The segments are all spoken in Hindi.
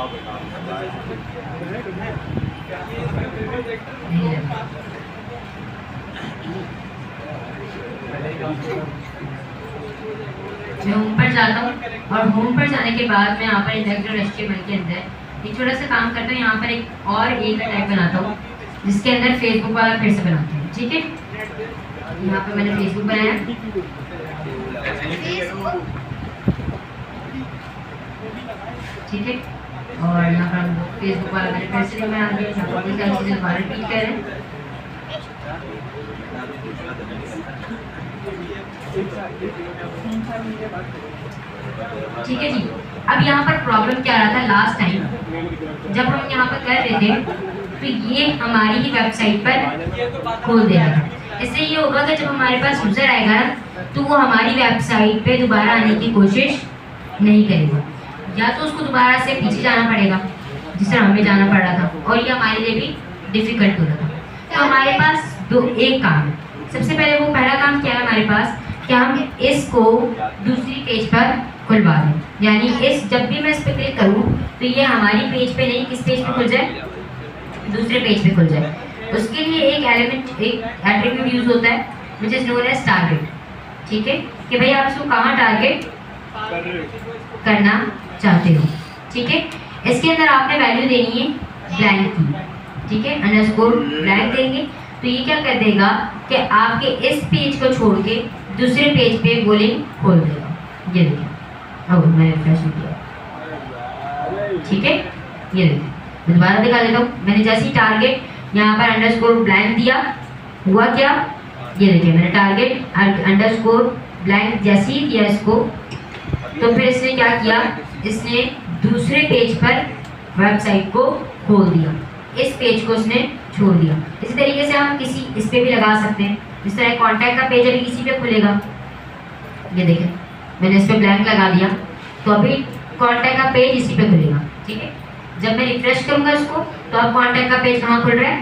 मैं होम पर जाता हूँ और होम पर जाने के बाद मैं यहाँ पर HTML के अंदर एक छोटा सा काम करता हूँ। यहाँ पर एक और टैग बनाता हूँ जिसके अंदर फेसबुक वाला फिर से बनाते हैं। ठीक है, यहाँ पर मैंने फेसबुक बनाया, ठीक है, और यहाँ पर फेसबुक वाला मैंने फिर से बना दिया। यहाँ पर सारी चीजें दोबारा रिपीट करें। ठीक है जी, अब यहाँ पर प्रॉब्लम क्या रहा था लास्ट टाइम जब हम यहाँ पर कर रहे थे, तो ये हमारी ही वेबसाइट पर खोल दे रहा था। इससे ये होगा कि जब हमारे पास यूजर आएगा तो वो हमारी वेबसाइट पे दोबारा आने की कोशिश नहीं करेगा, या तो उसको दोबारा से पीछे जाना पड़ेगा जिस तरह हमें जाना पड़ रहा था, और ये हमारे लिए भी डिफिकल्ट हो रहा था। तो हमारे पास एक काम है। सबसे पहले वो पहला काम क्या है हमारे पास, कि हम इसको दूसरी पेज पर खुलवा दें। यानी इस जब भी मैं इस पर क्लिक करूँ तो ये हमारी पेज पे नहीं, किस पेज पे खुल जाए, दूसरे पेज पे खुल जाए। उसके लिए एक एट्रीब्यूट यूज होता है which is known as target. ठीक है, कि भाई आप इसको कहाँ टारगेट करना चाहते हो। ठीक है, इसके अंदर आपने वैल्यू देनी है ब्लैंक की। ठीक है, अंडरस्कोर ब्लैंक देंगे तो ये क्या कर देगा कि आपके इस पेज को छोड़ के दूसरे पेज पे वो लिंक खोल देगा। ये देखिए, अब मैंने रिफ्रेश किया। ठीक है, ये देखिए, मैं दोबारा दिखा देता हूँ। मैंने जैसे ही टारगेट यहाँ पर अंडरस्कोर ब्लैंक दिया, हुआ क्या, ये देखिए मैंने टारगेट अंडरस्कोर ब्लैंक जैसे ही दिया इसको, तो फिर इसने क्या किया, इसने दूसरे पेज पर वेबसाइट को खोल दिया, इस पेज को उसने छोड़ दिया। इसी तरीके से हम किसी इस पे भी लगा सकते हैं। जिस तरह कॉन्टैक्ट का पेज अभी किसी पे खुलेगा, ये देखें मैंने इस पे ब्लैंक लगा दिया, तो अभी कॉन्टैक्ट का पेज इसी पे खुलेगा। ठीक है, जब मैं रिफ्रेश करूंगा इसको तो अब कॉन्टैक्ट का पेज कहाँ खुल रहा है,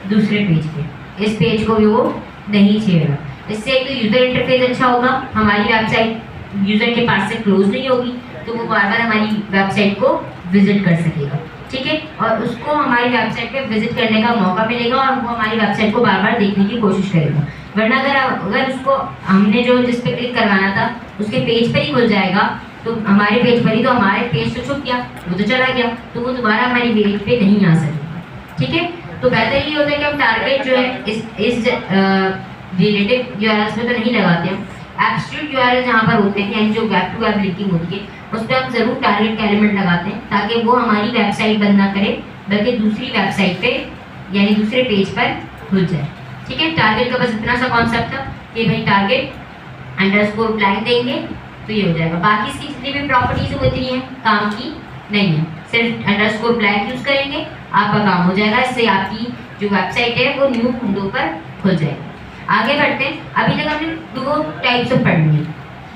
दूसरे पेज पे। इस पेज को भी वो नहीं छेड़ेगा। इससे एक तो यूजर इंटरफेस अच्छा होगा, हमारी वेबसाइट यूजर के पास से क्लोज नहीं होगी, तो वो बार बार हमारी वेबसाइट को विजिट कर सकेगा। ठीक है, और उसको हमारी वेबसाइट पे विजिट करने का मौका मिलेगा और वो हमारी वेबसाइट को बार बार देखने की कोशिश करेगा। वरना अगर उसको हमने जो जिस पे क्लिक करवाना था उसके पेज पर ही खुल जाएगा, तो हमारे पेज पर ही, तो हमारे पेज तो छुप गया, वो तो चला गया, तो वो दोबारा हमारी पेज पे नहीं आ सकेगा। ठीक है, तो बेहतर ये होता है कि हम टारगेट जो है इस रिलेटिव यूआरएल्स में तो नहीं लगाते हैं। एब्सोल्यूट यूआरएल जहाँ पर होते हैं, यानी जो वेब टू वेब लिंकिंग होती है, उस पर हम जरूर टारगेट का एलिमेंट लगाते हैं ताकि वो हमारी वेबसाइट बंद ना करे, बल्कि दूसरी वेबसाइट पे यानी दूसरे पेज पर खुल जाए। ठीक है, टारगेट का बस इतना सा कॉन्सेप्ट था कि भाई टारगेट अंडरस्कोर ब्लैंक देंगे तो ये हो जाएगा। बाकी इसकी जितनी भी प्रॉपर्टीज होती हैं काम की नहीं है, सिर्फ अंडरस्कोर ब्लैंक यूज करेंगे, आपका काम हो जाएगा। इससे आपकी जो वेबसाइट है वो न्यू विंडो पर खुल जाएगी। आगे बढ़ते हैं। अभी तक हमने दो टाइप्स ऑफ पढ़नी है,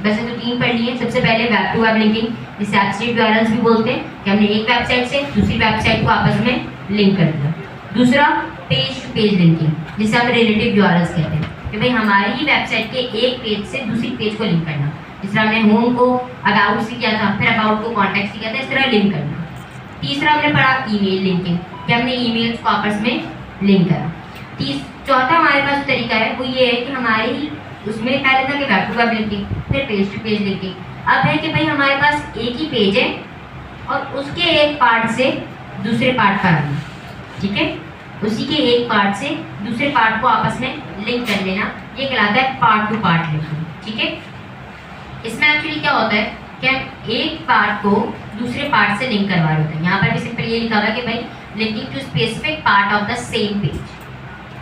वैसे तो तीन पढ़नी है। सबसे पहले वेब टू वेब लिंकिंग, जिसे एब्सोल्यूट यूआरएल्स भी बोलते हैं, कि हमने एक वेबसाइट से दूसरी वेबसाइट को आपस में लिंक कर दिया। दूसरा पेज टू पेज लिंकिंग, जिसे हम रिलेटिव यूआरएल्स कहते हैं, कि भाई हमारी ही वेबसाइट के एक पेज से दूसरी पेज को लिंक करना। जिस तरह हमने होम को अबाउट से किया था, फिर अबाउट को कॉन्टैक्ट से किया था, इस तरह लिंक करना। तीसरा हमने पढ़ा ईमेल लिंकिंग, कि हमने ईमेल्स को आपस में लिंक करा। चौथा हमारे पास तरीका है वो ये है कि हमारे ही उसमें पहले था कि वेब टू वेब लिंकिंग, फिर पेज टू पेज लिंकिंग। अब है कि भाई हमारे पास एक ही पेज है और उसके एक पार्ट से दूसरे पार्ट पर आना। ठीक है, उसी के एक पार्ट से दूसरे पार्ट को आपस में लिंक कर लेना, ये कहलाता है पार्ट टू पार्ट लिंकिंग। ठीक है, इसमें एक्चुअली क्या होता है कि हम एक पार्ट को दूसरे पार्ट से लिंक करवा रहे होते हैं। यहाँ पर भी सिंपल ये लिखा हुआ है कि भाई linking to specific part of the same page,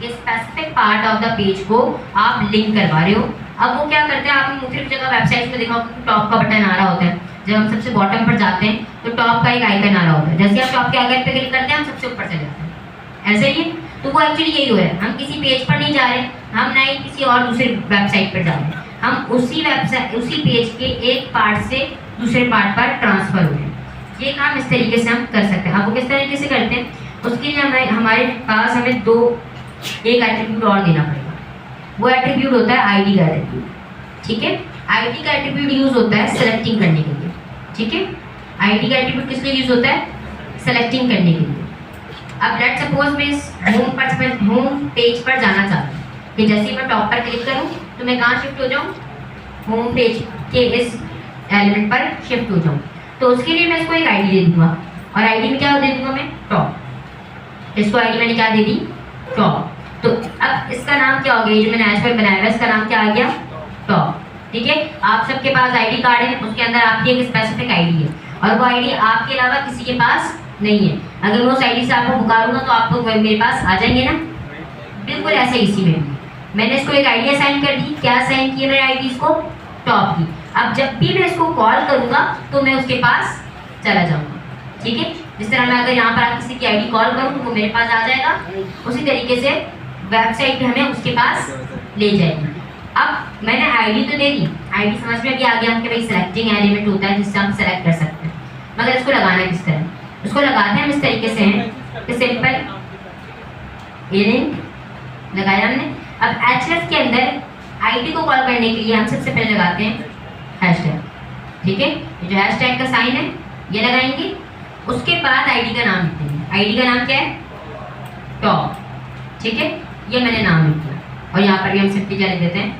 ये specific part of the page को आप लिंक करवा रहे हो। अब वो क्या करते हैं, आपने मुख्तलिफ जगह वेबसाइट में देखा होगा टॉप का बटन आ रहा होता है। जब हम सबसे बॉटम पर जाते हैं तो टॉप का एक आइकन आ रहा होता है, जैसे आप टॉप के आइकन पे क्लिक करते हैं हम सबसे ऊपर चले जाते हैं, ऐसे ही। तो वो एक्चुअली यही हो रहा है, हम किसी पेज पर नहीं जा रहे, हम ना ही किसी और दूसरे वेबसाइट पर जा रहे हैं, हम उसी वेबसाइट उसी पेज के एक पार्ट से दूसरे पार्ट पर ट्रांसफर हो रहे हैं। ये काम इस तरीके से हम कर सकते हैं। अब वो किस तरीके से करते हैं, उसके लिए हमारे पास हमें एक एट्रीब्यूट और देना पड़ेगा। वो एट्रीब्यूट होता है आईडी का एट्रीब्यूट। ठीक है, आईडी का एट्रीब्यूट यूज होता है सेलेक्टिंग करने के लिए। ठीक है, आईडी का एट्रीब्यूट किस लिए यूज होता है, सेलेक्टिंग करने के लिए। अब लेट्स सपोज मैं इस होम पेज पर जाना चाहती हूँ कि जैसे ही मैं टॉप पर क्लिक करूँ तो मैं कहाँ शिफ्ट हो जाऊँ, होम पेज के इस एलिमेंट पर शिफ्ट हो जाऊँ। तो उसके लिए मैं इसको एक आईडी दे दूँगा और आईडी में क्या दे दूँगा मैं, टॉप। इसको आईडी मैंने क्या दे दी, टॉप। तो अब इसका नाम क्या हो गया, जो मैंने एच1 बनाया है इसका नाम क्या आ गया, टॉप। ठीक है, आप सबके पास आईडी कार्ड है, उसके अंदर आपकी एक स्पेसिफिक आईडी है और वो आईडी आपके अलावा किसी के पास नहीं है। अगर मैं उस आईडी से आपको पुकारूंगा तो आपको मेरे पास आ जाएंगे ना, बिल्कुल ऐसे इसी में भी मैंने इसको एक आईडी असाइन कर दी। क्या असाइन किया मेरे आईडी इसको, टॉप की। अब जब भी मैं इसको कॉल करूंगा तो मैं उसके पास चला जाऊंगा। ठीक है, जिस तरह मैं अगर यहाँ पर किसी की आईडी कॉल करूँ वो मेरे पास आ जाएगा, उसी तरीके से वेबसाइट पे हमें उसके पास ले जाएगी। अब मैंने आईडी तो दे दी, आईडी समझ में भी आ गया कि भाई सेलेक्टिंग एलिमेंट होता है जिससे हम सेलेक्ट कर सकते हैं, मगर इसको लगाना किस तरह, उसको लगाते हैं हम इस तरीके से हैं कि सिंपल लिंक लगाया हमने। अब href के अंदर आईडी को कॉल करने के लिए हम सबसे पहले लगाते हैं हैशटैग। ठीक है, ये जो हैशटैग का साइन है ये लगाएंगे, उसके बाद आईडी का नाम लिखते हैं। आईडी का नाम क्या है, टॉप। ठीक है, ये मैंने नाम लिख दिया और यहाँ पर भी हम सिंपली क्या लिख देते हैं,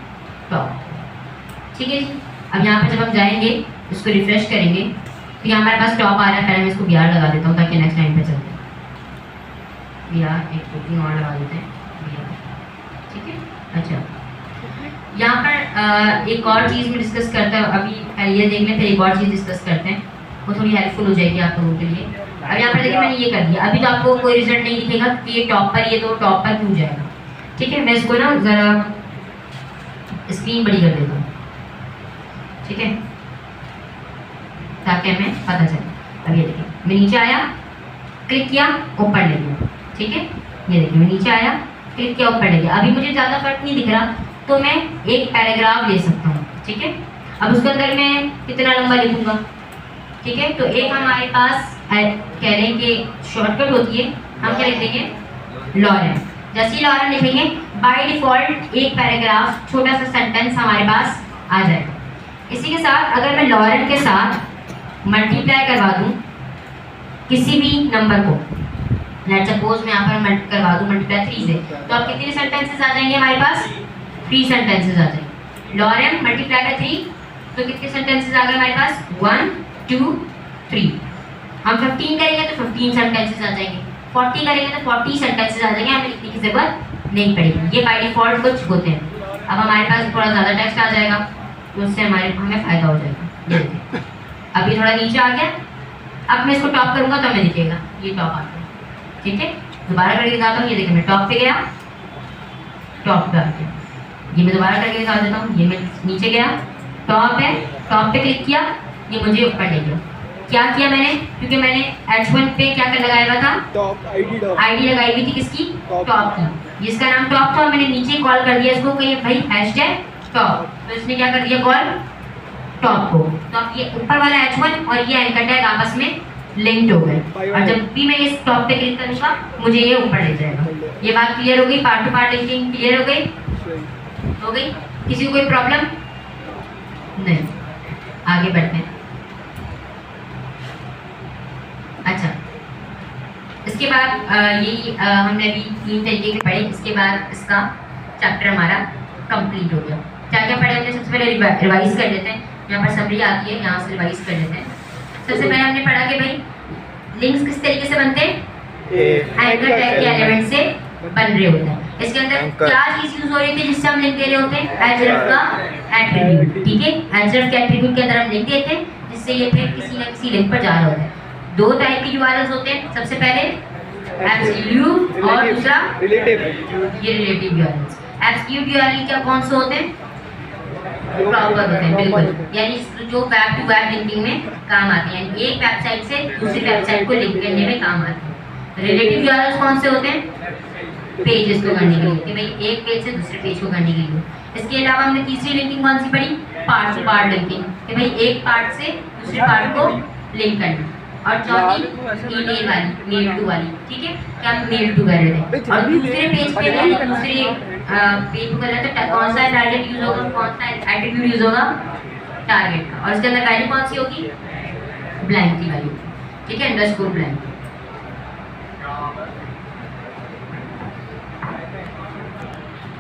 टॉप। ठीक है जी, अब यहाँ पर जब हम जाएंगे इसको रिफ्रेश करेंगे तो यहाँ हमारे पास टॉप आ रहा है। पहले मैं इसको बिहार लगा देता हूँ ताकि नेक्स्ट टाइम पे चलते हैं। बिहार एक बुकिंग और लगा देते हैं बिहार। ठीक है, अच्छा यहाँ पर एक और चीज़ में डिस्कस करता है, अभी ये देख लें फिर एक और चीज़ डिस्कस करते हैं, वो थोड़ी हेल्पफुल हो जाएगी आप लोगों के लिए। अब यहाँ पर देखिए मैंने ये कर दिया, अभी तो आपको कोई रिजल्ट नहीं दिखेगा कि ये टॉप पर, ये तो टॉप पर क्यों जाएगा। ठीक है, मैं इसको ना ज़रा स्क्रीन बड़ी कर देता हूँ, ठीक है, ताकि हमें पता चले। अब ये देखिए मैं नीचे आया, क्लिक किया, ऊपर ले गया। ठीक है, ये देखिए मैं नीचे आया, क्लिक किया, ऊपर ले गया। अभी मुझे ज़्यादा फर्क नहीं दिख रहा तो मैं एक पैराग्राफ ले सकता हूँ। ठीक है, अब उसके अंदर मैं कितना लंबा लिखूँगा। ठीक है, तो एक हमारे पास कह रहे हैं कि शॉर्टकट होती है, हम क्या लिख देंगे, लॉरेन। जैसे ही लॉरेन लिखेंगे बाय डिफ़ॉल्ट एक पैराग्राफ, छोटा सा सेंटेंस हमारे पास आ जाएगा। इसी के साथ अगर मैं लॉरेन के साथ मल्टीप्लाई करवा दूँ किसी भी नंबर को, लेट्स सपोज मैं यहाँ पर करवा दूँ मल्टीप्लाई 3 से, तो अब कितने सेंटेंसेस आ जाएंगे हमारे पास, 3 सेंटेंसेस आ जाएंगे। लॉरेन मल्टीप्लाई बाय 3 तो कितने सेंटेंसेस आ गए हमारे पास, 1 2 3। हम 15 करेंगे तो 15 सेंटेंसेस आ जाएंगे, 40 करेंगे तो 40 सेंटेंसेस आ जाएंगे, हमें लिखने की जरूरत नहीं पड़ेगी। ये बाय डिफ़ॉल्ट कुछ होते हैं। अब हमारे पास थोड़ा ज़्यादा टेक्स्ट आ जाएगा तो उससे हमें फ़ायदा हो जाएगा। ये देखिए अब ये थोड़ा नीचे आ गया, अब मैं इसको टॉप करूँगा तो हमें दिखेगा ये टॉप आ गया। ठीक है, दोबारा करके दिखाता हूँ, ये देखिए मैं टॉप पे गया, टॉप पे आ गया। ये मैं दोबारा करके दिखा देता हूँ, ये मैं नीचे गया, टॉप है, टॉप पे क्लिक किया, ये मुझे ऊपर ले गया। क्या किया मैंने, क्योंकि मैंने H1 पे क्या कर लगाया हुआ था, टॉप आईडी लगाई हुई थी किसकी, टॉप की, जिसका नाम टॉप था। मैंने नीचे कॉल कर दिया इसको कि भाई हैशटैग टॉप, तो इसने क्या कर दिया कॉल टॉप को। तो अब ये ऊपर वाला H1 और ये एंकर टैग आपस में लिंक्ड हो गए और जब भी मैं इस टॉप पे क्लिक करूँगा मुझे ये ऊपर ले जाएगा। ये बात क्लियर हो गई, part two part linking clear हो गई। किसी को कोई प्रॉब्लम नहीं, आगे बढ़ते हैं। अच्छा, इसके बाद हमने अभी 3 तरीके के पढ़े, इसके बाद इसका चैप्टर हमारा कंप्लीट हो गया। क्या क्या पढ़े हमने, सबसे पहले रिवाइज कर लेते हैं। यहाँ पर समरी आती है, यहाँ से रिवाइज कर लेते हैं। सबसे पहले हमने पढ़ा कि भाई लिंक्स किस तरीके से बनते हैं, एंकर टैग के एलिमेंट से बन रहे होते हैं। इसके अंदर क्या चीज यूज हो रही थी जिससे हम लिंक दे रहे होते हैं, href का एट्रीब्यूट। ठीक है, href के एट्रीब्यूट के अंदर हम लिंक देते हैं जिससे ये फिर किसी ना किसी लिंक पर जा रहा होता है। 2 टाइप की यूआरएल्स होते हैं, सबसे पहले एब्सोल्यूट और दूसरा रिलेटिव। ये रिलेटिव यूआरएल्स, एब्सोल्यूट यूआरएल क्या कौन से होते हैं, प्रॉपर होते हैं बिल्कुल, यानी जो वेब टू वेब लिंकिंग में काम आते हैं, एक वेबसाइट से दूसरी वेबसाइट को लिंक करने में काम आते हैं। रिलेटिव यूआरएल्स कौन से होते हैं, पेजेस को करने के लिए, कि भाई एक पेज से दूसरे पेज को करने के लिए। इसके अलावा हमने तीसरी लिंकिंग कौन सी पढ़ी, पार्ट टू पार्ट लिंकिंग, कि भाई एक पार्ट से दूसरे पार्ट को लिंक करना। और चौथी ईमेल वाली, मेल टू वाली। ठीक है, क्या हम मेल टू कर रहे थे और दूसरे पेज पे नहीं, दूसरे पेज को कर रहे थे, कौन सा टारगेट यूज होगा, कौन सा एट्रीब्यूट यूज होगा, टारगेट का, और इसके अंदर वैल्यू कौन सी होगी, ब्लैंक की वैल्यू। ठीक है, अंडरस्कोर ब्लैंक।